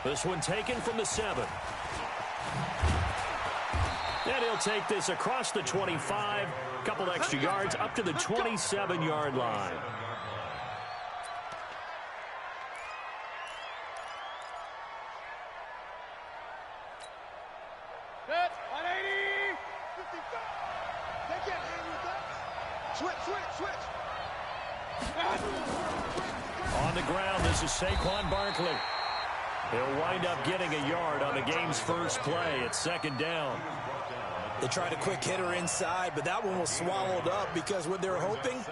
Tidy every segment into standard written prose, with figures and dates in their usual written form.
This one taken from the 7. And he'll take this across the 25. A couple extra yards up to the 27-yard line. On the ground, this is Saquon Barkley. He'll wind up getting a yard on the game's first play. It's second down. They tried a quick hitter inside, but that one was swallowed up because what they're hoping,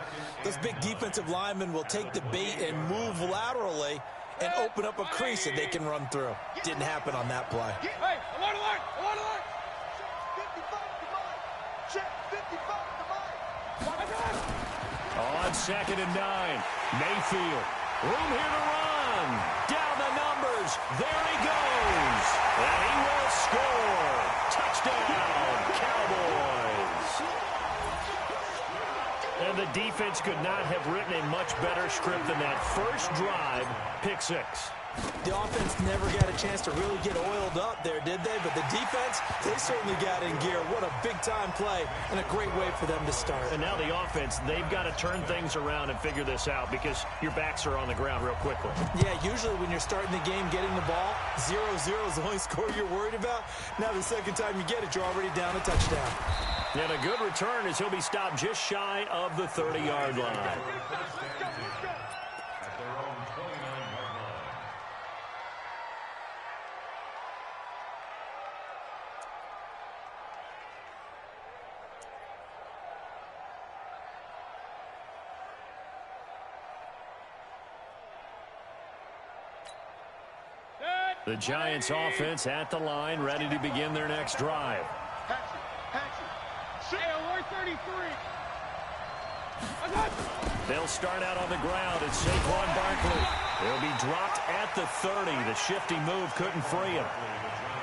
those big defensive linemen will take the bait and move laterally and open up a crease that they can run through. Didn't happen on that play. Hey, alert, alert, alert, alert. 55 to mine. Check 55 to mine. On 2nd and 9, Mayfield. Room here to run. Down the numbers. There he goes. And he will score. Touchdown, Cowboys. And the defense could not have written a much better script than that first drive, pick 6. The offense never got a chance to really get oiled up there, did they? But the defense, they certainly got in gear. What a big-time play and a great way for them to start. And now the offense, they've got to turn things around and figure this out because your backs are on the ground real quickly. Yeah, usually when you're starting the game getting the ball, 0-0 is the only score you're worried about. Now the second time you get it, you're already down a touchdown. And a good return as he'll be stopped just shy of the 30-yard line. The Giants offense at the line, ready to begin their next drive. They'll start out on the ground. It's Saquon Barkley. He'll be dropped at the 30. The shifty move couldn't free him.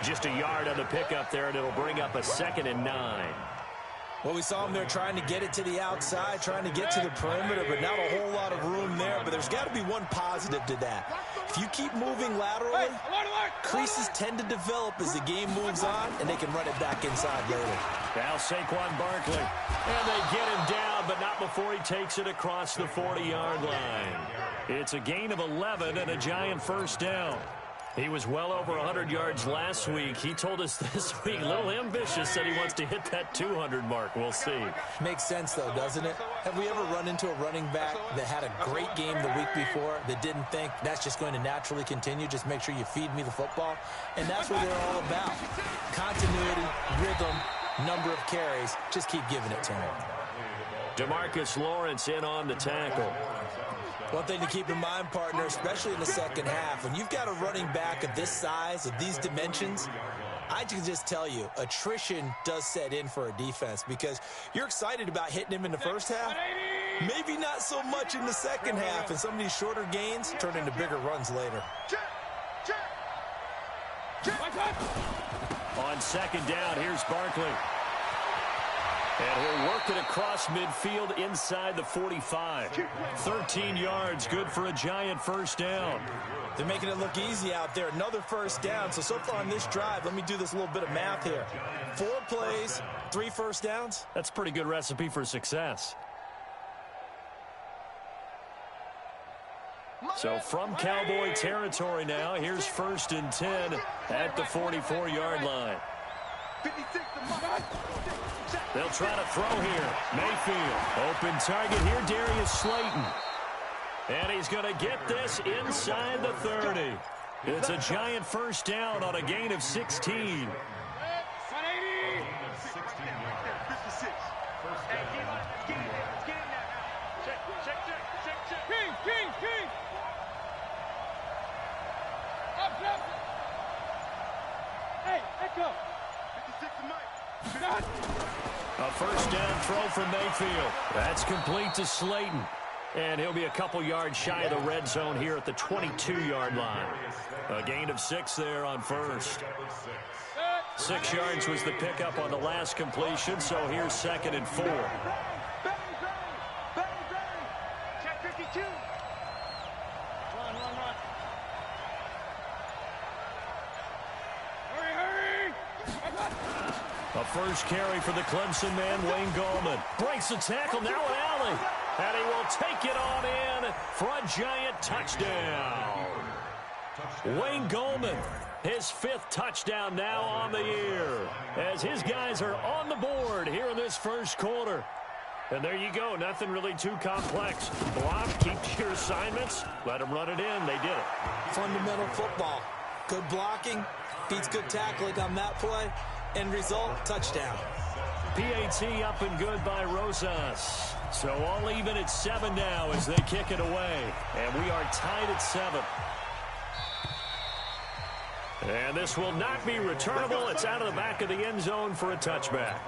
Just a yard on the pickup there, and it'll bring up a 2nd and 9. Well, we saw him there trying to get it to the outside, trying to get to the perimeter, but not a whole lot of room there. But there's got to be one positive to that. If you keep moving laterally, creases tend to develop as the game moves on, and they can run it back inside later. Now Saquon Barkley. And they get him down, but not before he takes it across the 40-yard line. It's a gain of 11 and a Giant first down. He was well over 100 yards last week. He told us this week, a little ambitious, said he wants to hit that 200 mark. We'll see. Makes sense, though, doesn't it? Have we ever run into a running back that had a great game the week before that didn't think that's just going to naturally continue? Just make sure you feed me the football. And that's what they're all about. Continuity, rhythm, number of carries. Just keep giving it to him. DeMarcus Lawrence in on the tackle. One thing to keep in mind, partner, especially in the second half, when you've got a running back of this size, of these dimensions, I can just tell you, attrition does set in for a defense because you're excited about hitting him in the first half. Maybe not so much in the second half, and some of these shorter gains turn into bigger runs later. On second down, here's Barkley. And he'll work it across midfield inside the 45. 13 yards, good for a Giant first down. They're making it look easy out there. Another first down. So far on this drive, let me do this little bit of math here. 4 plays, 3 first downs. That's a pretty good recipe for success. So from Cowboy territory now, here's 1st and 10 at the 44-yard line. They'll try to throw here. Mayfield, open target here, Darius Slayton. And he's going to get this inside the 30. It's a Giant first down on a gain of 16. A first down throw from Mayfield. That's complete to Slayton. And he'll be a couple yards shy of the red zone here at the 22-yard line. A gain of 6 there on first. 6 yards was the pickup on the last completion, so here's 2nd and 4. Check 52. Run. A first carry for the Clemson man, Wayne Gallman. Breaks the tackle, now an alley. And he will take it on in for a giant touchdown. Wayne Gallman, his 5th touchdown now on the year, as his guys are on the board here in this first quarter. And there you go, nothing really too complex. Block, keep your assignments, let them run it in. They did it. Fundamental football. Good blocking, beats good tackling on that play. End result, touchdown. PAT up and good by Rosas. So all even at 7 now as they kick it away. And we are tied at 7. And this will not be returnable. It's out of the back of the end zone for a touchback.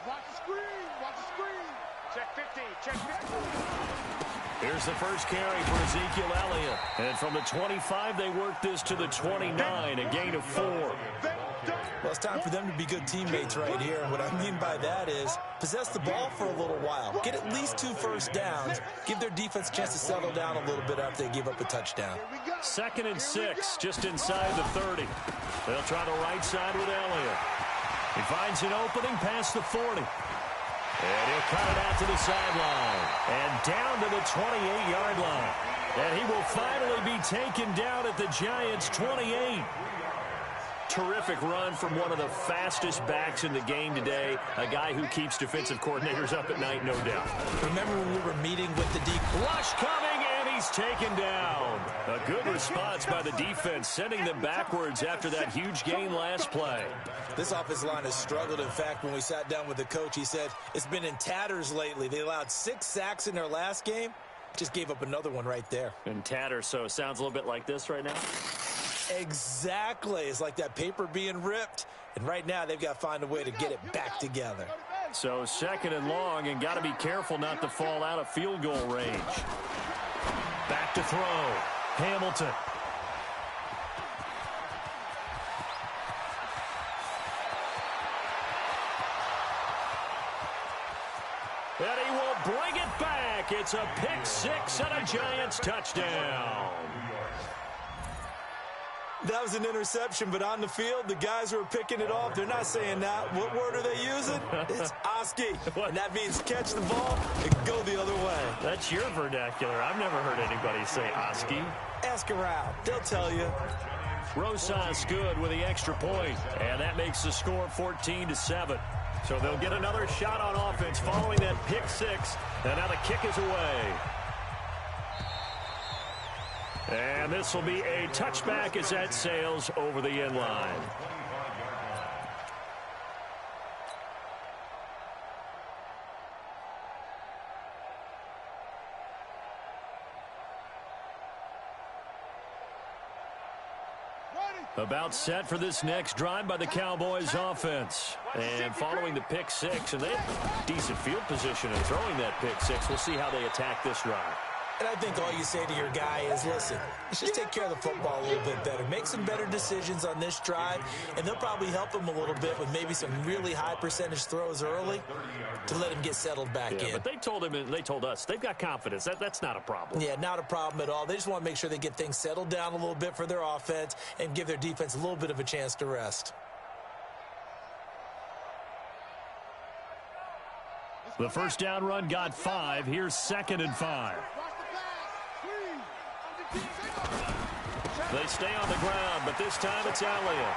Watch the screen. Watch the screen. Check 50. Check 50. Here's the first carry for Ezekiel Elliott. And from the 25, they work this to the 29, a gain of 4. Well, it's time for them to be good teammates right here. And what I mean by that is possess the ball for a little while. Get at least 2 first downs. Give their defense a chance to settle down a little bit after they give up a touchdown. 2nd and 6, just inside the 30. They'll try the right side with Elliott. He finds an opening past the 40. And he'll cut it out to the sideline. And down to the 28-yard line. And he will finally be taken down at the Giants' 28. Terrific run from one of the fastest backs in the game today. A guy who keeps defensive coordinators up at night, no doubt. Remember when we were meeting with the deep Rush coming, and he's taken down. A good response by the defense, sending them backwards after that huge gain last play. This offensive line has struggled. In fact, when we sat down with the coach, he said it's been in tatters lately. They allowed 6 sacks in their last game. Just gave up another one right there. In tatters, so it sounds a little bit like this right now. Exactly. It's like that paper being ripped. And right now, they've got to find a way to get it back together. So 2nd and long, and got to be careful not to fall out of field goal range. Back to throw. Hamilton. And he will bring it back. It's a pick 6 and a Giants touchdown. That was an interception, but on the field, the guys who are picking it off, they're not saying that. What word are they using? It's Oski. And that means catch the ball and go the other way. That's your vernacular. I've never heard anybody say Oski. Ask around. They'll tell you. Rosas good with the extra point, and that makes the score 14-7. So they'll get another shot on offense following that pick 6, and now the kick is away. And this will be a touchback as that sails over the end line. About set for this next drive by the Cowboys offense. And following the pick 6, and they have decent field position in throwing that pick 6. We'll see how they attack this drive. And I think all you say to your guy is, listen, let's just take care of the football a little bit better. Make some better decisions on this drive, and they'll probably help him a little bit with maybe some really high percentage throws early to let him get settled back in. But they told him, and they told us, they've got confidence. That's not a problem. Yeah, not a problem at all. They just want to make sure they get things settled down a little bit for their offense and give their defense a little bit of a chance to rest. The first down run got 5. Here's 2nd and 5. They stay on the ground, but this time it's Elliott.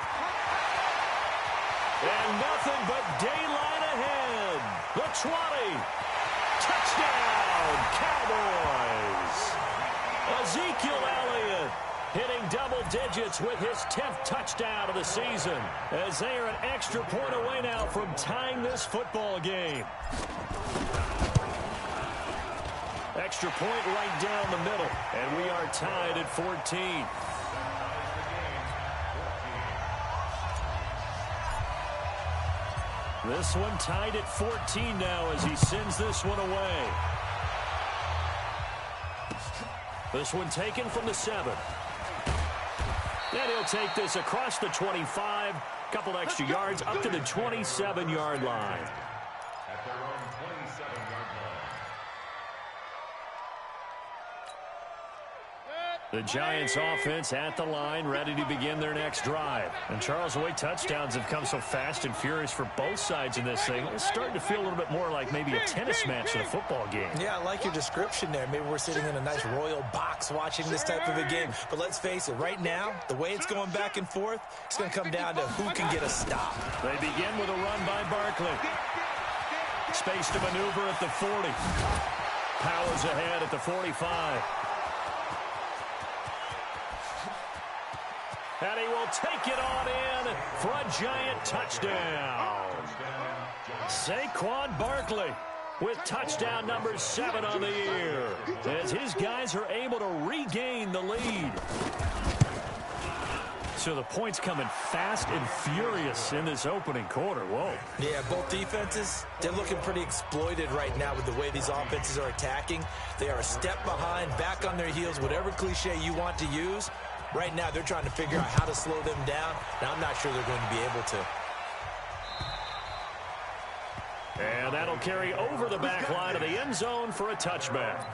And nothing but daylight ahead. The 20. Touchdown, Cowboys. Ezekiel Elliott hitting double digits with his 10th touchdown of the season, as they are an extra point away now from tying this football game. Extra point right down the middle, and we are tied at 14. This one tied at 14 now as he sends this one away. This one taken from the 7. And he'll take this across the 25. Couple extra yards up to the 27-yard line. At their own 27-yard line. The Giants offense at the line, ready to begin their next drive. And Charles, the way touchdowns have come so fast and furious for both sides in this thing, it's starting to feel a little bit more like maybe a tennis match than a football game. Yeah, I like your description there. Maybe we're sitting in a nice royal box watching this type of a game. But let's face it, right now, the way it's going back and forth, it's going to come down to who can get a stop. They begin with a run by Barkley. Space to maneuver at the 40. Powers ahead at the 45. And he will take it on in for a Giant touchdown. Saquon Barkley with touchdown number 7 on the year as his guys are able to regain the lead. So the points coming fast and furious in this opening quarter. Whoa. Yeah, both defenses, they're looking pretty exploited right now with the way these offenses are attacking. They are a step behind, back on their heels, whatever cliche you want to use. Right now, they're trying to figure out how to slow them down, and I'm not sure they're going to be able to. And that'll carry over the back line of the end zone for a touchback.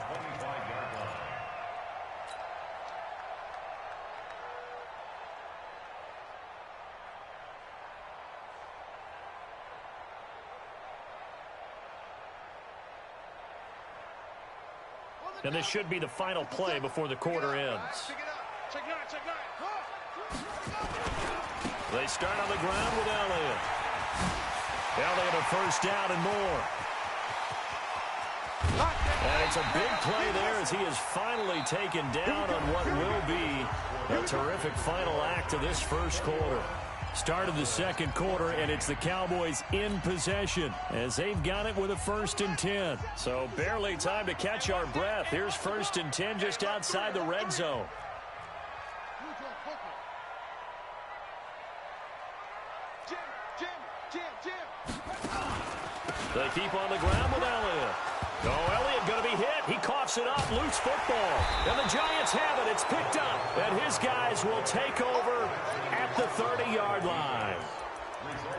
And this should be the final play before the quarter ends. They start on the ground with Elliott. Elliott a first down and more. And it's a big play there as he is finally taken down on what will be a terrific final act of this first quarter. Start of the second quarter, and it's the Cowboys in possession as they've got it with a 1st and 10. So barely time to catch our breath. Here's 1st and 10 just outside the red zone. They keep on the ground with Elliott. Oh, Elliott going to be hit. He coughs it up. Loose football. And the Giants have it. It's picked up. And his guys will take over at the 30-yard line.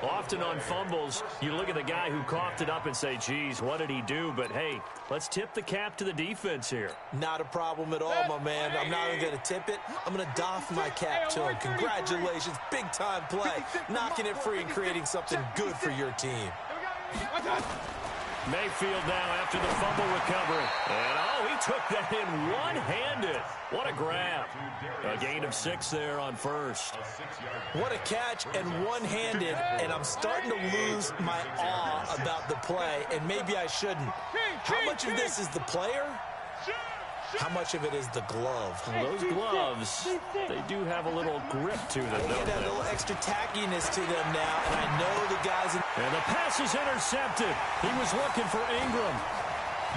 Often on fumbles, you look at the guy who coughed it up and say, geez, what did he do? But, hey, let's tip the cap to the defense here. Not a problem at all, my man. I'm not even going to tip it. I'm going to doff my cap to him. Congratulations. Big-time play. Knocking it free and creating something good for your team. Mayfield now after the fumble recovery. And, oh, he took that in one-handed. What a grab. A gain of 6 there on first. What a catch and one-handed, and I'm starting to lose my awe about the play, and maybe I shouldn't. How much of this is the player? How much of it is the glove? Well, those gloves, they do have a little grip to them, don't they? A little extra tackiness to them now, and I know the guys... And the pass is intercepted. He was looking for Ingram.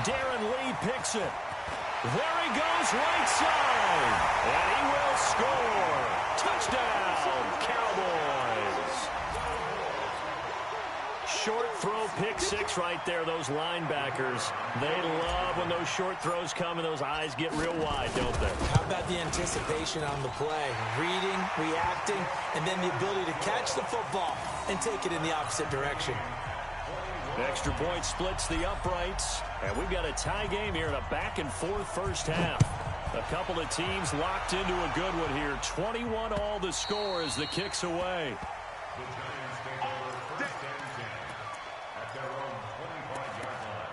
Darren Lee picks it. There he goes, right side. And he will score. Touchdown, Cowboys. Short throw, pick 6 right there. Those linebackers, they love when those short throws come and those eyes get real wide, don't they? How about the anticipation on the play? Reading, reacting, and then the ability to catch the football and take it in the opposite direction. Extra point splits the uprights, and we've got a tie game here in a back-and-forth first half. A couple of teams locked into a good one here. 21-all the score as the kick's away. The Giants take over 1st and 10 at their own 25-yard line.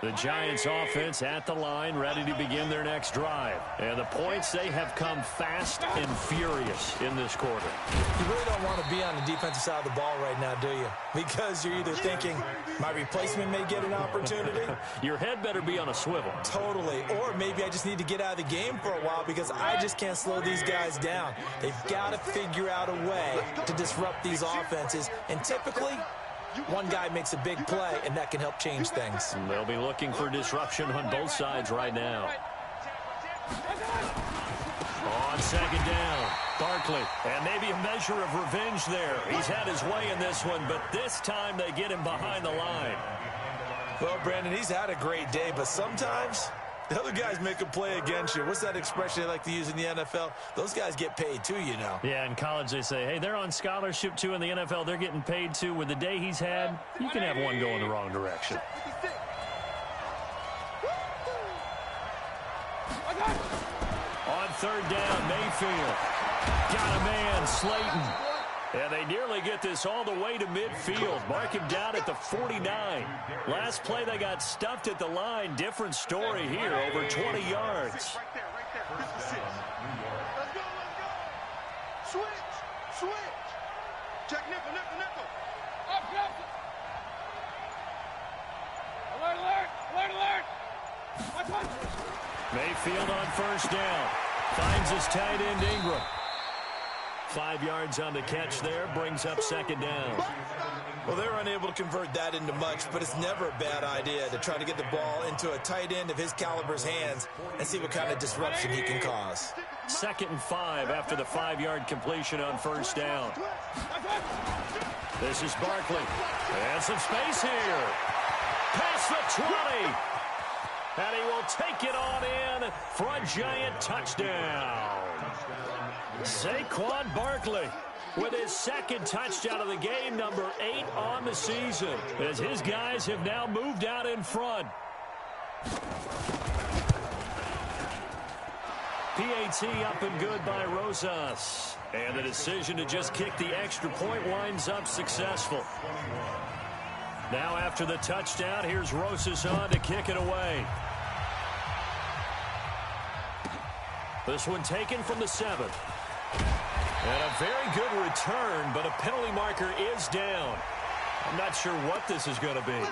The Giants offense at the line, ready to begin their next drive. And the points, they have come fast and furious in this quarter. You really don't want to be on the defensive side of the ball right now, do you? Because you're either thinking, my replacement may get an opportunity. Your head better be on a swivel. Totally. Or maybe I just need to get out of the game for a while because I just can't slow these guys down. They've got to figure out a way to disrupt these offenses. And typically, one guy makes a big play, and that can help change things. And they'll be looking for disruption on both sides right now. On second down, Barkley. And maybe a measure of revenge there. He's had his way in this one, but this time they get him behind the line. Well, Brandon, he's had a great day, but sometimes the other guys make a play against you. What's that expression they like to use in the NFL? Those guys get paid too, you know. Yeah, in college they say, hey, they're on scholarship too. In the NFL, they're getting paid too. With the day he's had, you can have one go in the wrong direction. On third down, Mayfield. Got a man, Slayton. And they nearly get this all the way to midfield. Mark him down at the 49. Last play, they got stuffed at the line. Different story here, over 20 yards. Right there. This is 6. Let's go. Switch. Check nickel. Up. Alert. Mayfield on first down. Finds his tight end, Ingram. 5 yards on the catch there, brings up second down. Well, they're unable to convert that into much, but it's never a bad idea to try to get the ball into a tight end of his caliber's hands and see what kind of disruption he can cause. 2nd and 5 after the 5-yard completion on first down. This is Barkley. And some space here. Past the 20. And he will take it on in for a giant touchdown. Saquon Barkley with his 2nd touchdown of the game, number 8 on the season, as his guys have now moved out in front. PAT up and good by Rosas. And the decision to just kick the extra point winds up successful. Now after the touchdown, here's Rosas on to kick it away. This one taken from the 7. And a very good return, but a penalty marker is down. I'm not sure what this is going to be.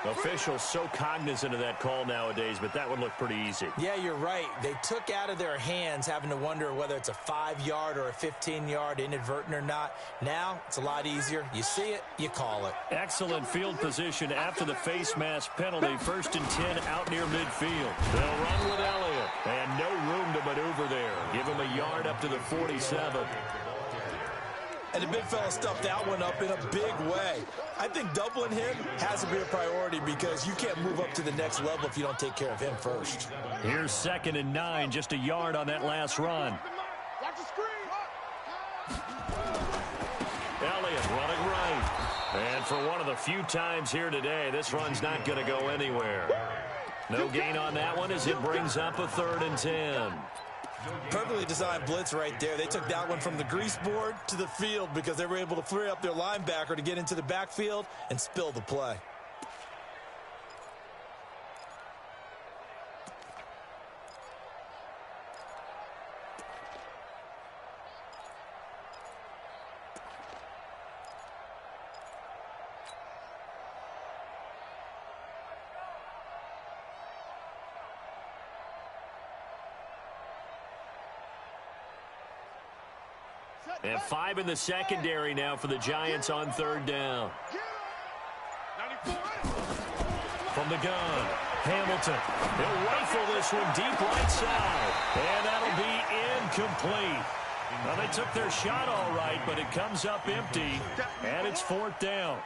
Officials so cognizant of that call nowadays, but that would look pretty easy. Yeah, you're right. They took out of their hands having to wonder whether it's a 5-yard or a 15-yard inadvertent or not. Now, it's a lot easier. You see it, you call it. Excellent field position after the face mask penalty. 1st and 10 out near midfield. They'll run with Elliott, and no room to maneuver there. Give him a yard up to the 47. And the big fella stuffed that one up in a big way. I think doubling him has to be a priority because you can't move up to the next level if you don't take care of him first. Here's 2nd and 9, just a yard on that last run. Watch the screen. Elliott running right. And for one of the few times here today, this run's not going to go anywhere. No gain on that one as it brings up a 3rd and 10. Perfectly designed blitz right there. They took that one from the grease board to the field because they were able to free up their linebacker to get into the backfield and spill the play. And 5 in the secondary now for the Giants on 3rd down. From the gun, Hamilton. He'll rifle this one deep right side. And that'll be incomplete. Well, they took their shot all right, but it comes up empty. And it's 4th down.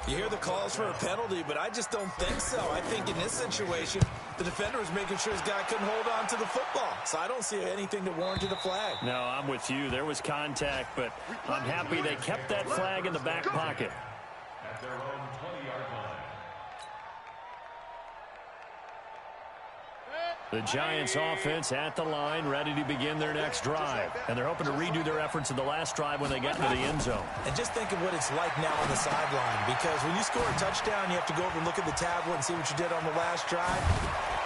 You hear the calls for a penalty, but I just don't think so. I think in this situation, the defender was making sure his guy couldn't hold on to the football. So I don't see anything to warrant a flag. No, I'm with you. There was contact, but I'm happy they kept that flag in the back pocket. At their own 20-yard line. The Giants offense at the line, ready to begin their next drive. And they're hoping to redo their efforts in the last drive when they got into the end zone. And just think of what it's like now on the sideline, because when you score a touchdown, you have to go over and look at the tablet and see what you did on the last drive.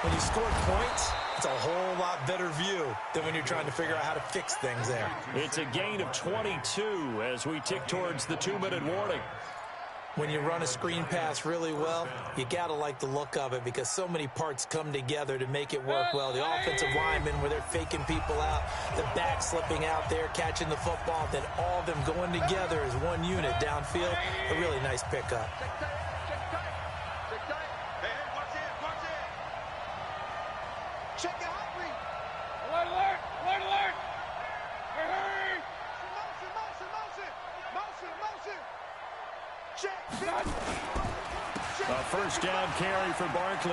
When you scored points, it's a whole lot better view than when you're trying to figure out how to fix things there. It's a gain of 22 as we tick towards the 2-minute warning. When you run a screen pass really well, you got to like the look of it because so many parts come together to make it work well. The offensive linemen where they're faking people out, the back slipping out there, catching the football, then all of them going together as one unit downfield. A really nice pickup. Check tight. Hey, watch it. Check your hot read. Alert, alert! Alert, alert! Hey, hey! Motion, motion, motion! Motion, motion! Check! A first down carry for Barkley.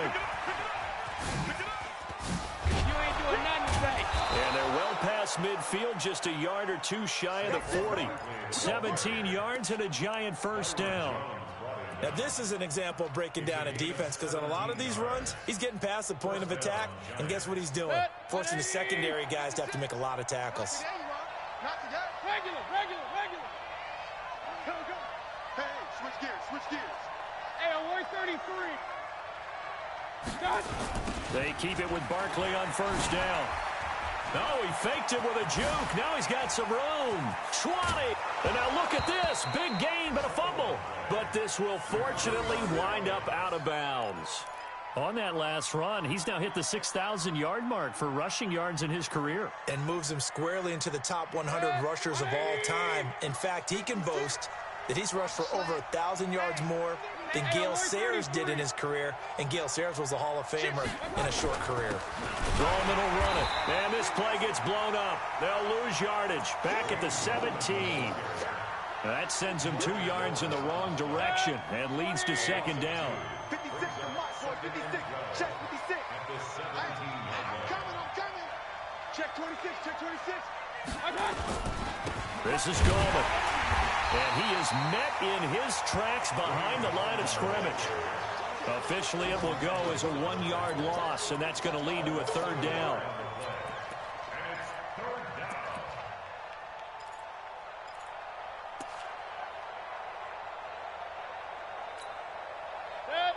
You ain't doing nothing today. And they're well past midfield, just a yard or two shy of the 40. 17 yards and a giant first down. Now, this is an example of breaking down a defense because on a lot of these runs, he's getting past the point of attack, and guess what he's doing? Forcing the secondary guys to have to make a lot of tackles. Not together. Regular, regular, regular. Go, go. Hey, switch gears, switch gears. Hey, we're 33. Done. They keep it with Barkley on first down. No, he faked it with a juke. Now he's got some room. 20. And now look at this. Big gain, but a fumble. But this will fortunately wind up out of bounds. On that last run, he's now hit the 6,000-yard mark for rushing yards in his career. And moves him squarely into the top 100 rushers of all time. In fact, he can boast that he's rushed for over 1,000 yards more than Gale Sayers did in his career, and Gale Sayers was a Hall of Famer in a short career. Throw him and he'll run it. And this play gets blown up. They'll lose yardage. Back at the 17. That sends him 2 yards in the wrong direction and leads to second down. 56 to Mike, boy, 56. Check 56. I'm coming, I'm coming. Check 26, check 26. I got it. This is Goldman. And he is met in his tracks behind the line of scrimmage. Officially, it will go as a 1-yard loss, and that's going to lead to a third down.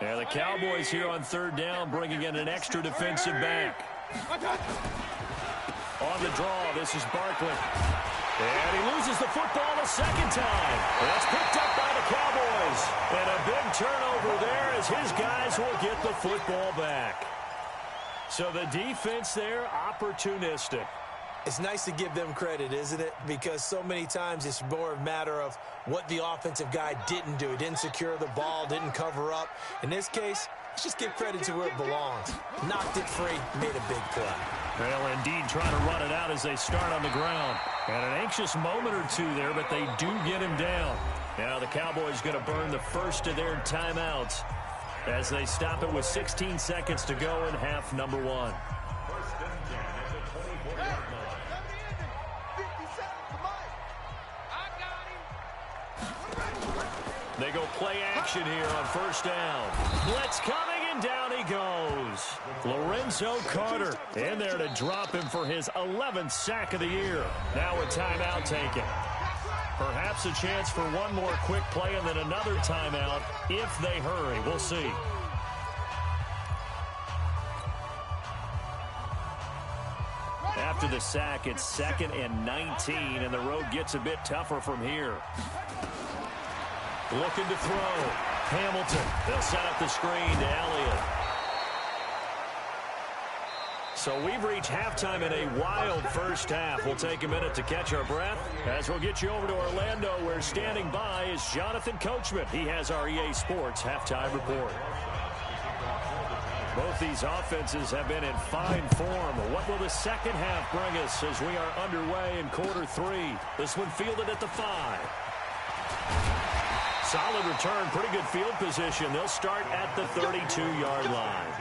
And the Cowboys here on third down, bringing in an extra defensive back. On the draw, this is Barkley. And he loses the football a second time. That's picked up by the Cowboys. And a big turnover there as his guys will get the football back. So the defense there, opportunistic. It's nice to give them credit, isn't it? Because so many times it's more a matter of what the offensive guy didn't do. He didn't secure the ball, didn't cover up. In this case, let's just give credit to where it belongs. Knocked it free, made a big play. Well, indeed, trying to run it out as they start on the ground. And an anxious moment or two there, but they do get him down. Now the Cowboys going to burn the first of their timeouts as they stop it with 16 seconds to go in half number 1. They go play action here on first down. Blitz coming, and down he goes. Lorenzo Carter in there to drop him for his 11th sack of the year. Now a timeout taken. Perhaps a chance for one more quick play and then another timeout if they hurry. We'll see. After the sack, it's 2nd and 19, and the road gets a bit tougher from here. Looking to throw. Hamilton. They'll set up the screen to Elliott. So we've reached halftime in a wild first half. We'll take a minute to catch our breath as we'll get you over to Orlando, where standing by is Jonathan Coachman. He has our EA Sports halftime report. Both these offenses have been in fine form. What will the second half bring us as we are underway in quarter 3? This one fielded at the 5. Solid return, pretty good field position. They'll start at the 32-yard line.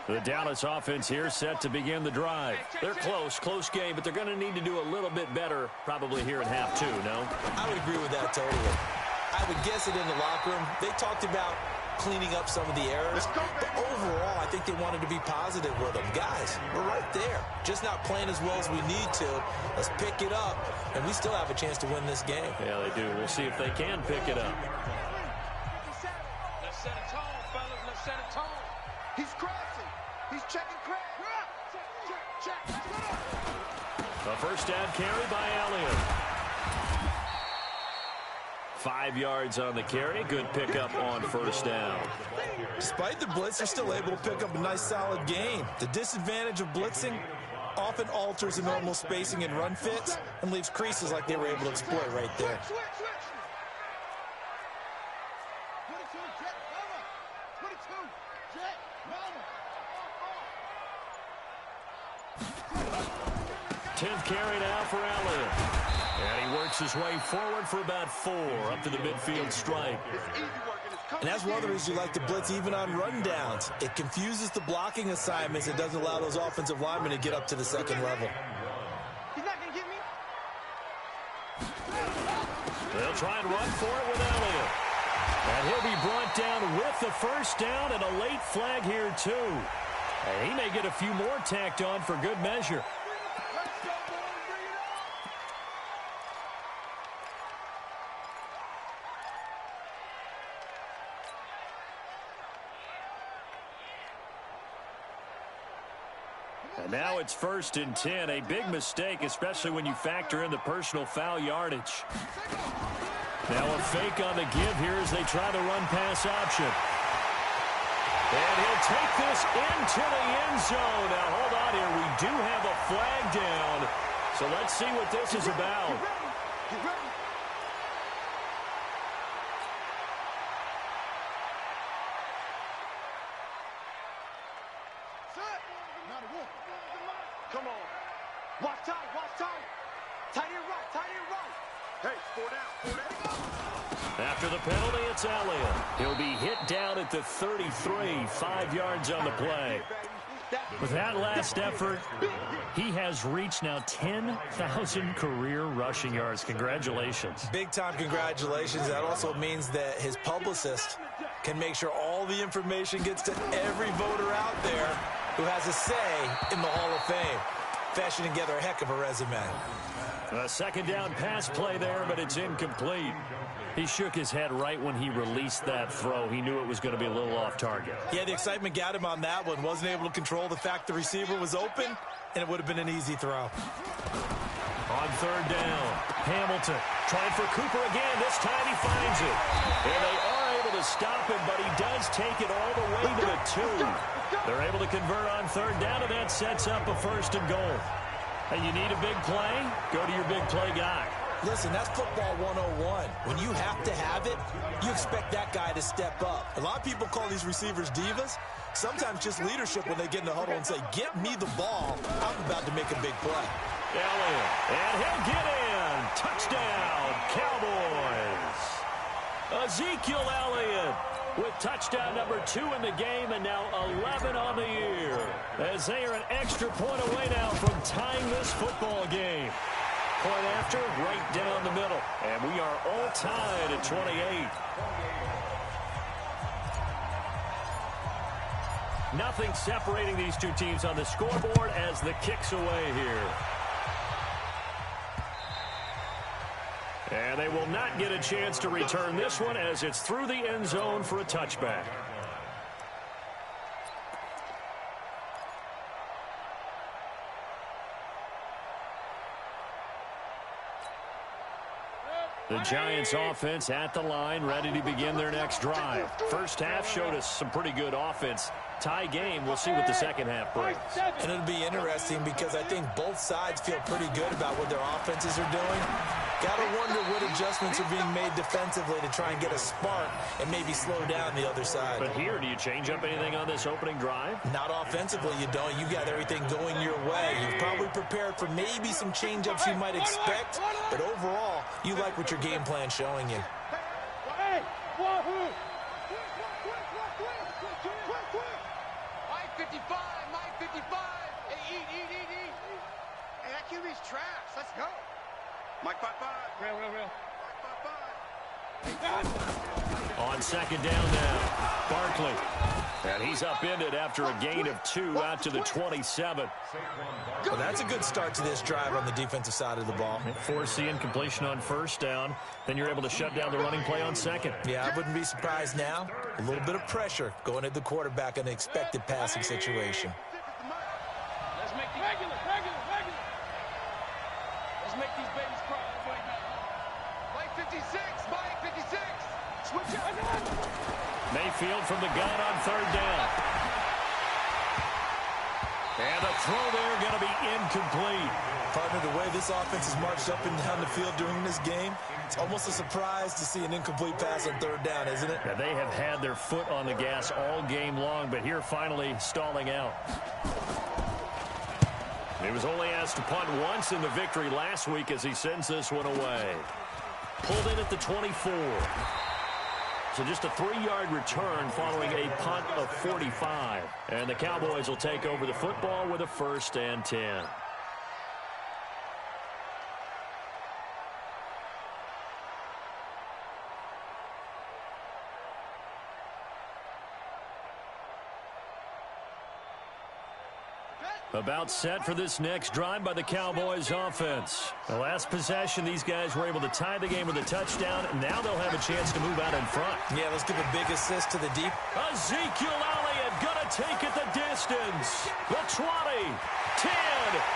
The Dallas offense here set to begin the drive. They're close game, but they're going to need to do a little bit better probably here in half 2, no? I would agree with that totally. I would guess it in the locker room. They talked about cleaning up some of the errors, but overall, I think they wanted to be positive with them. Guys, we're right there. Just not playing as well as we need to. Let's pick it up, and we still have a chance to win this game. Yeah, they do. We'll see if they can pick it up. Let's set a tone, fellas. Let's set a tone. He's crashing. He's checking crash. Check. A first down carry by Elliott. 5 yards on the carry. Good pickup on first down. Despite the blitz, they're still able to pick up a nice solid gain. The disadvantage of blitzing, often alters the normal spacing and run fits and leaves creases like they were able to exploit right there. Switch. 22, jet, cover. 22, jet, cover. 10th carry now for Elliott. And he works his way forward for about 4 up to the midfield stripe. And that's one of the reasons you like to blitz even on rundowns. It confuses the blocking assignments. It doesn't allow those offensive linemen to get up to the second level. He's not going to get me. They'll try and run for it with Elliott. And he'll be brought down with the first down and a late flag here, too. And he may get a few more tacked on for good measure. And now it's 1st and 10. A big mistake, especially when you factor in the personal foul yardage. Now a fake on the give here as they try the run-pass option. And he'll take this into the end zone. Now, hold on here. We do have a flag down. So let's see what this is about. Come on. Watch tight. Tight end right. Hey, 4 down. After the penalty, it's Elliott. He'll be hit down at the 33, 5 yards on the play. With that last effort, he has reached now 10,000 career rushing yards. Congratulations. Big-time congratulations. That also means that his publicist can make sure all the information gets to every voter out there who has a say in the Hall of Fame. Fashioning together a heck of a resume. A second down pass play there, but it's incomplete. He shook his head right when he released that throw. He knew it was going to be a little off target. Yeah, the excitement got him on that one. Wasn't able to control the fact the receiver was open, and it would have been an easy throw. On 3rd down, Hamilton trying for Cooper again. This time he finds it. And they are able to stop him, but he does take it all the way to the 2. They're able to convert on 3rd down, and that sets up a 1st and goal. And you need a big play? Go to your big play guy. Listen, that's football 101. When you have to have it, you expect that guy to step up. A lot of people call these receivers divas. Sometimes just leadership when they get in the huddle and say, get me the ball. I'm about to make a big play. Elliott, and he'll get in. Touchdown, Cowboys. Ezekiel Elliott with touchdown number 2 in the game and now 11 on the year. As they are an extra point away now from tying this football game. Point after, right down the middle. And we are all tied at 28. Nothing separating these two teams on the scoreboard as the kick's away here. And they will not get a chance to return this one as it's through the end zone for a touchback. The Giants offense at the line, ready to begin their next drive. First half showed us some pretty good offense. Tie game, we'll see what the second half brings. And it'll be interesting because I think both sides feel pretty good about what their offenses are doing. Got to wonder what adjustments are being made defensively to try and get a spark and maybe slow down the other side. But here, do you change up anything on this opening drive? Not offensively, you don't. You got everything going your way. You've probably prepared for maybe some change-ups you might expect, but overall, you like what your game plan's showing you. Hey, Wahoo! Mike 55, Mike 55. Hey, eat. Hey, that QB's trash. Let's go. Mike 55. Real. Mike 55. On second down now, Barkley. And he's upended after a gain of 2 out to the 27. Well, that's a good start to this drive on the defensive side of the ball. Force the incompletion on first down. Then you're able to shut down the running play on second. Yeah, I wouldn't be surprised now. A little bit of pressure going at the quarterback in an expected passing situation. Let's make these regular. Let's make these babies cry. Mike 56. Switch out. Mayfield from the gun on third down. And the throw there going to be incomplete. Partner, the way this offense has marched up and down the field during this game, it's almost a surprise to see an incomplete pass on third down, isn't it? Yeah, they have had their foot on the gas all game long, but here finally stalling out. He was only asked to punt once in the victory last week as he sends this one away. Pulled in at the 24. So just a 3-yard return following a punt of 45. And the Cowboys will take over the football with a 1st and 10. About set for this next drive by the Cowboys offense. The last possession, these guys were able to tie the game with a touchdown, and now they'll have a chance to move out in front. Yeah, let's give a big assist to the deep. Ezekiel Elliott gonna take it the distance. The 20, 10,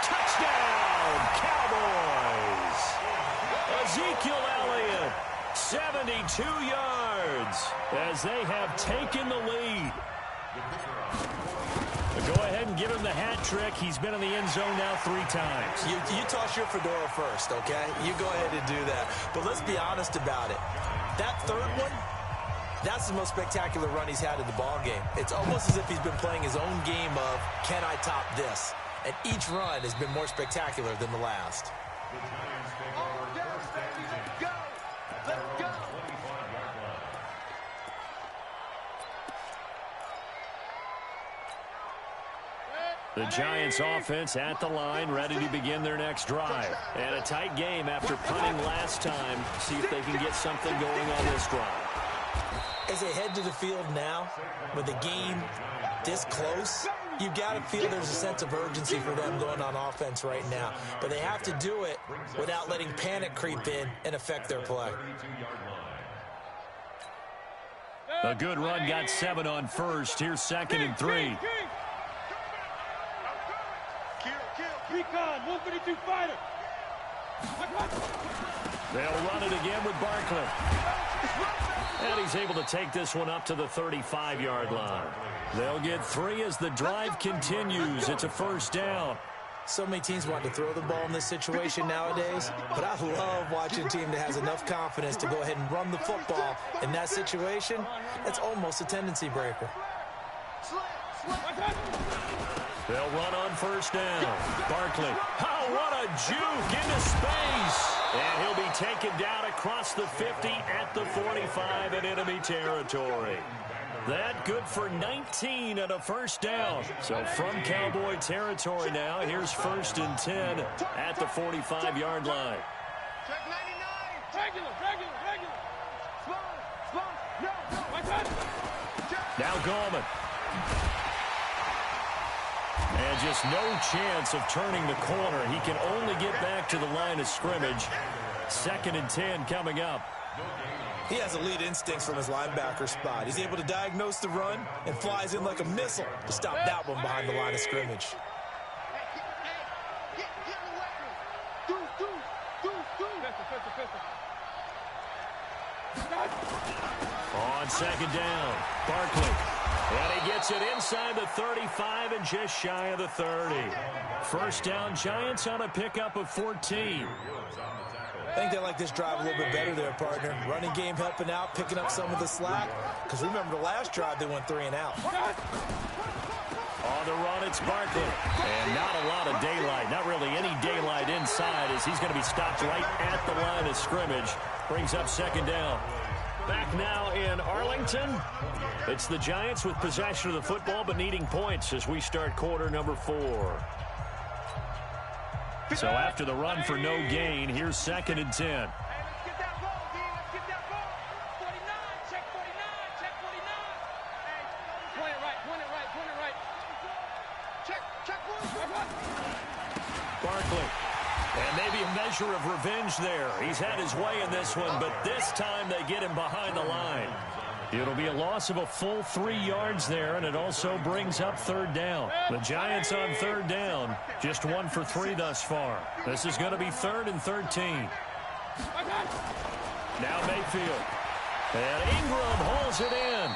touchdown, Cowboys. Ezekiel Elliott, 72 yards as they have taken the lead. Go ahead and give him the hat trick. He's been in the end zone now 3 times. You toss your fedora first, okay? You go ahead and do that. But let's be honest about it. That third one, that's the most spectacular run he's had in the ball game. It's almost as if he's been playing his own game of, can I top this? And each run has been more spectacular than the last. The Giants offense at the line, ready to begin their next drive. And a tight game after punting last time. See if they can get something going on this drive. As they head to the field now, with the game this close, you've got to feel there's a sense of urgency for them going on offense right now. But they have to do it without letting panic creep in and affect their play. A good run got 7 on first. Here's 2nd and 3. Recon, 152 fighter. They'll run it again with Barkley. And he's able to take this one up to the 35-yard line. They'll get 3 as the drive continues. It's a 1st down. So many teams want to throw the ball in this situation nowadays, but I love watching a team that has enough confidence to go ahead and run the football. In that situation, that's almost a tendency breaker. They'll run on 1st down. Barkley. Oh, what a juke into space. And he'll be taken down across the 50 at the 45 in enemy territory. That good for 19 and a 1st down. So from Cowboy territory now, here's 1st and 10 at the 45-yard line. Check 99. Regular. Slow. Now Gallman. And just no chance of turning the corner. He can only get back to the line of scrimmage. 2nd and 10 coming up. He has elite instincts from his linebacker spot. He's able to diagnose the run and flies in like a missile to stop that one behind the line of scrimmage. On 2nd down, Barkley. And he gets it inside the 35 and just shy of the 30. 1st down, Giants on a pickup of 14. I think they like this drive a little bit better there, partner. Running game helping out, picking up some of the slack. Because remember the last drive, they went 3 and out. On the run, it's Barkley. And not a lot of daylight, not really any daylight inside as he's going to be stopped right at the line of scrimmage. Brings up 2nd down. Back now in Arlington. It's the Giants with possession of the football but needing points as we start quarter number 4. So after the run for no gain, here's 2nd and 10. Let's get that ball, D. Let's get that ball. 49. Check 49. Check 49. Hey, point it right. Check 1. Barkley. And maybe a measure of revenge there. He's had his way in this one, but this time they get him behind the line. It'll be a loss of a full 3 yards there, and it also brings up 3rd down. The Giants on 3rd down, just 1 for 3 thus far. This is going to be 3rd and 13. Now Mayfield. And Ingram holds it in.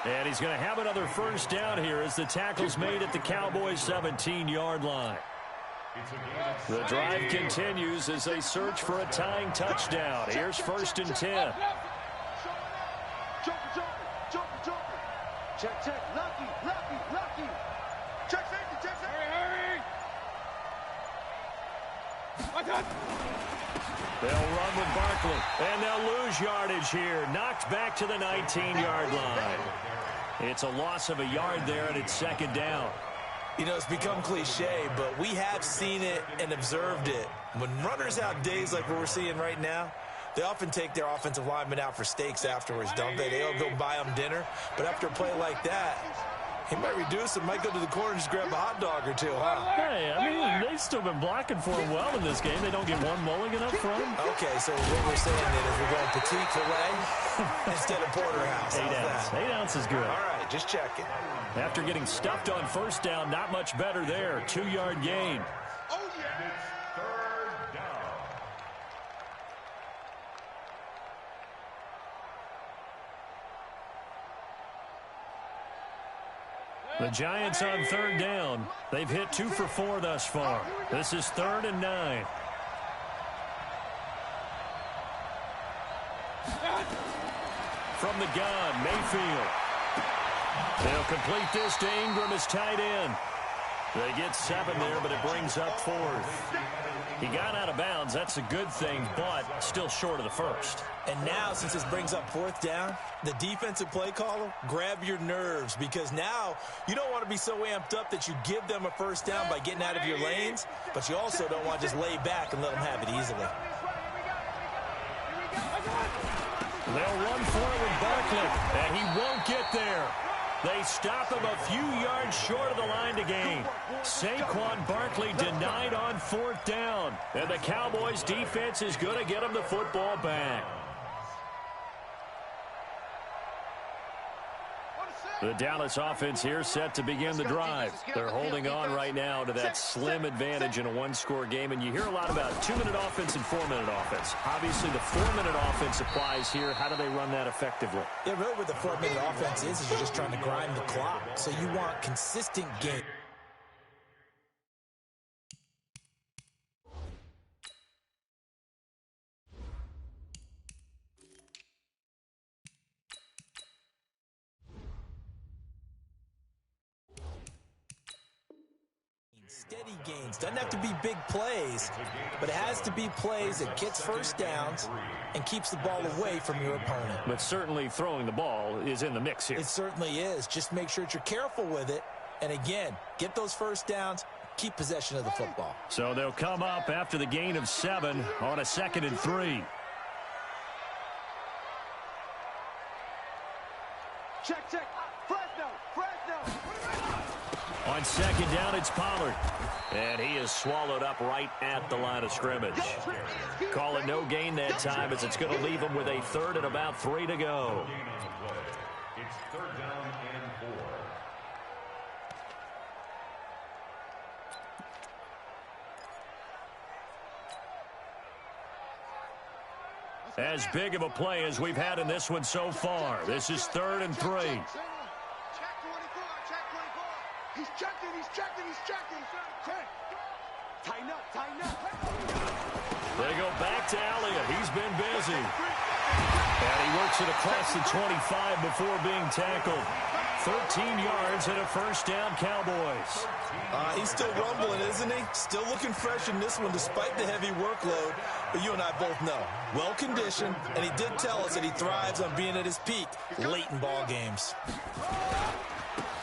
And he's going to have another first down here as the tackle's made at the Cowboys' 17-yard line. The drive continues as they search for a tying touchdown. Here's 1st and 10. Check. Lucky. Check safety. Hurry. They'll run with Barkley, and they'll lose yardage here. Knocked back to the 19-yard line. It's a loss of a yard there, and it's 2nd down. You know, it's become cliche, but we have seen it and observed it. When runners have days like what we're seeing right now, they often take their offensive linemen out for steaks afterwards, don't they? They'll go buy them dinner. But after a play like that, he might reduce it, might go to the corner and just grab a hot dog or two, huh? Hey, I mean, they've still been blocking for him well in this game. They don't get one mulligan up front. Okay, so what we're saying then is we're going petite filet instead of porterhouse. 8 ounce. 8 ounce is good. All right, just checking. After getting stuffed on first down, not much better there. 2-yard gain. It's 3rd down. The Giants on 3rd down. They've hit 2 for 4 thus far. This is 3rd and 9. From the gun, Mayfield. They'll complete this to Ingram as tight end. They get 7 there, but it brings up 4th. He got out of bounds. That's a good thing, but still short of the first. And now, since this brings up 4th down, the defensive play caller, grab your nerves, because now you don't want to be so amped up that you give them a first down by getting out of your lanes, but you also don't want to just lay back and let them have it easily. They'll run for it with Barkley, and he won't get there. They stop him a few yards short of the line to gain. Saquon Barkley denied on 4th down. And the Cowboys defense is going to get him the football back. The Dallas offense here set to begin the drive. They're holding on right now to that slim advantage in a one-score game. And you hear a lot about 2-minute offense and 4-minute offense. Obviously, the 4-minute offense applies here. How do they run that effectively? Yeah, really what the 4-minute offense is you're just trying to grind the clock. So you want consistent game. Steady gains. Doesn't have to be big plays, but it has to be plays that gets first downs and keeps the ball away from your opponent. But certainly throwing the ball is in the mix here. It certainly is. Just make sure that you're careful with it. And again, get those first downs, keep possession of the football. So they'll come up after the gain of 7 on a 2nd and 3. Check. Fresno. On 2nd down, it's Pollard. And he is swallowed up right at the line of scrimmage. Call it no gain that time as it's going to leave him with a 3rd and about 3 to go. It's 3rd down and 4. As big of a play as we've had in this one so far. This is 3rd and 3. Check 24. He's checking. Tighten up. They go back to Elliott. He's been busy. And he works it across the 25 before being tackled. 13 yards and a first down, Cowboys. He's still rumbling, isn't he? Still looking fresh in this one despite the heavy workload. But you and I both know, well-conditioned, and he did tell us that he thrives on being at his peak late in ball games.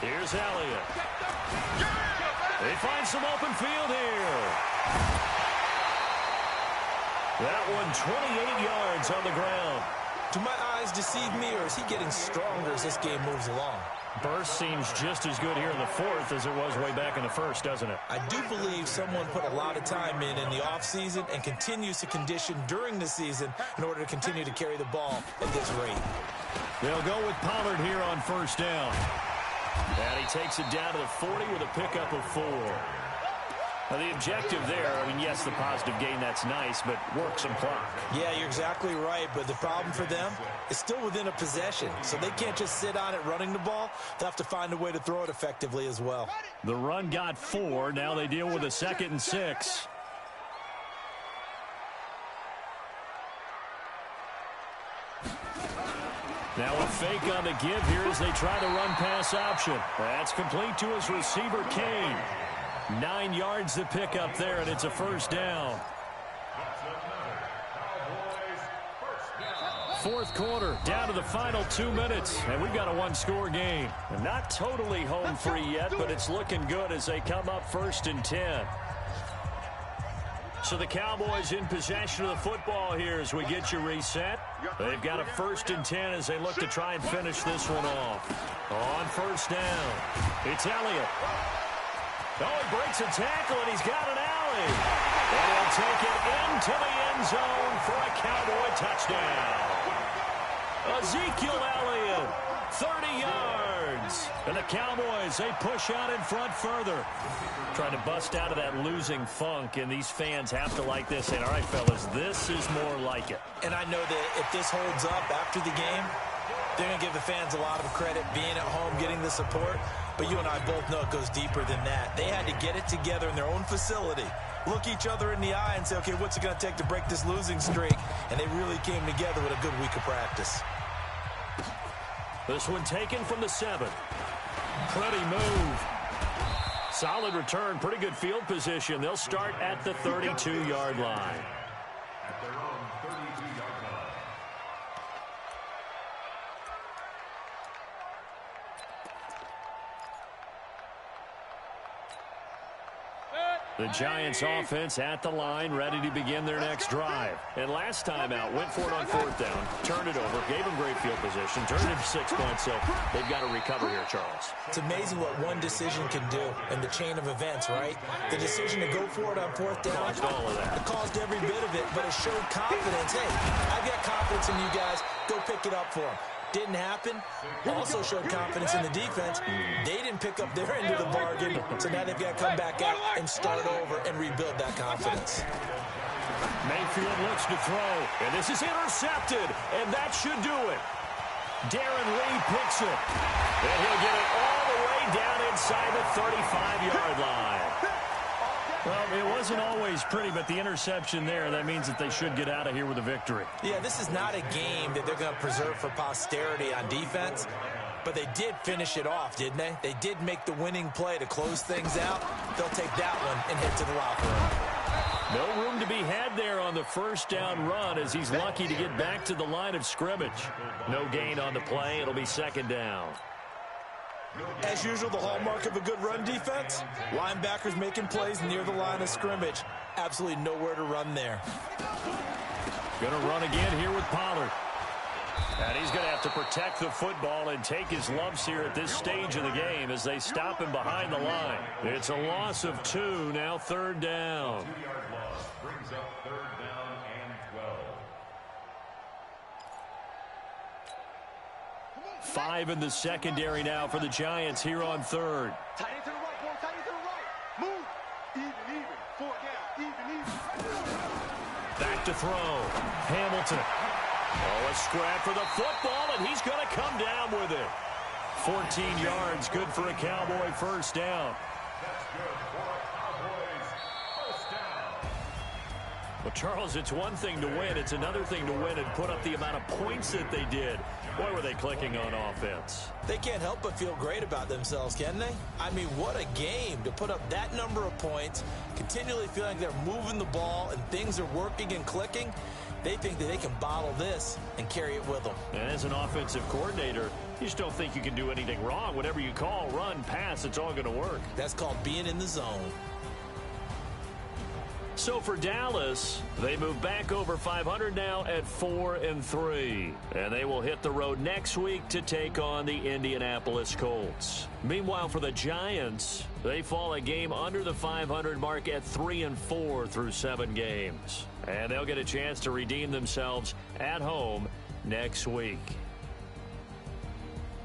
Here's Elliott. They find some open field here. That one 28 yards on the ground. Do my eyes deceive me, or is he getting stronger as this game moves along? Burst seems just as good here in the 4th as it was way back in the 1st, doesn't it? I do believe someone put a lot of time in the offseason and continues to condition during the season in order to continue to carry the ball at this rate. They'll go with Pollard here on first down. And he takes it down to the 40 with a pickup of 4. The objective there, I mean, yes, the positive gain, that's nice, but work some clock. Yeah, you're exactly right, but the problem for them is still within a possession, so they can't just sit on it running the ball. They'll have to find a way to throw it effectively as well. The run got 4. Now they deal with a 2nd and 6. Now a fake on the give here as they try the run-pass option. That's complete to his receiver, Kane. 9 yards to pick up there, and it's a first down. Fourth quarter, down to the final 2 minutes, and we've got a one-score game. Not totally home free yet, but it's looking good as they come up 1st and 10. So the Cowboys in possession of the football here as we get you reset. They've got a 1st and 10 as they look to try and finish this one off. On first down, it's Elliott. Oh, he breaks a tackle, and he's got an alley. And he'll take it into the end zone for a Cowboy touchdown. Ezekiel Elliott, 30 yards. And the Cowboys, they push out in front further. Trying to bust out of that losing funk, and these fans have to like this. And all right, fellas, this is more like it. And I know that if this holds up after the game, they're going to give the fans a lot of credit being at home, getting the support. But you and I both know it goes deeper than that. They had to get it together in their own facility, look each other in the eye and say, okay, what's it going to take to break this losing streak? And they really came together with a good week of practice. This one taken from the 7. Pretty move. Solid return, pretty good field position. They'll start at the 32-yard line. At their own 32-yard line. The Giants offense at the line, ready to begin their next drive. And last time out, went for it on 4th down, turned it over, gave them great field position, turned it to 6 points, so they've got to recover here, Charles. It's amazing what one decision can do in the chain of events, right? The decision to go for it on 4th down, Caused all of that. it caused every bit of it, but it showed confidence. Hey, I've got confidence in you guys. Go pick it up for them. Didn't happen. Also showed confidence in the defense. They didn't pick up their end of the bargain, so now they've got to come back out and start over and rebuild that confidence. Mayfield looks to throw, and this is intercepted, and that should do it. Darren Lee picks it, and he'll get it all the way down inside the 35-yard line. Well, it wasn't always pretty, but the interception there, that means that they should get out of here with a victory. Yeah, this is not a game that they're going to preserve for posterity on defense, but they did finish it off, didn't they? They did make the winning play to close things out. They'll take that one and head to the locker room. No room to be had there on the first down run as he's lucky to get back to the line of scrimmage. No gain on the play. It'll be 2nd down. As usual, the hallmark of a good run defense, linebackers making plays near the line of scrimmage. Absolutely nowhere to run there. Going to run again here with Pollard. And he's going to have to protect the football and take his lumps here at this stage of the game as they stop him behind the line. It's a loss of 2, now 3rd down. 2-yard loss brings up 3rd down and 12. 5 in the secondary now for the Giants here on 3rd. Tight end to the right, boy. Tight end to the right. Move. Even. 4 down. Even. Back to throw. Hamilton. Oh, a scrap for the football, and he's going to come down with it. 14 yards, good for a Cowboy first down. That's good for a Cowboys first down. Well, Charles, it's one thing to win. It's another thing to win and put up the amount of points that they did. Boy, were they clicking on offense. They can't help but feel great about themselves, can they? I mean, what a game to put up that number of points, continually feeling they're moving the ball and things are working and clicking. They think that they can bottle this and carry it with them. And as an offensive coordinator, you just don't think you can do anything wrong. Whatever you call, run, pass, it's all going to work. That's called being in the zone. So for Dallas, they move back over 500 now at 4-3. And they will hit the road next week to take on the Indianapolis Colts. Meanwhile, for the Giants, they fall a game under the 500 mark at 3-4 through 7 games. And they'll get a chance to redeem themselves at home next week.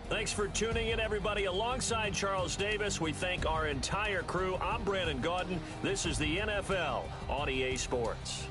Thanks for tuning in, everybody. Alongside Charles Davis, we thank our entire crew. I'm Brandon Gaudin. This is the NFL on EA Sports.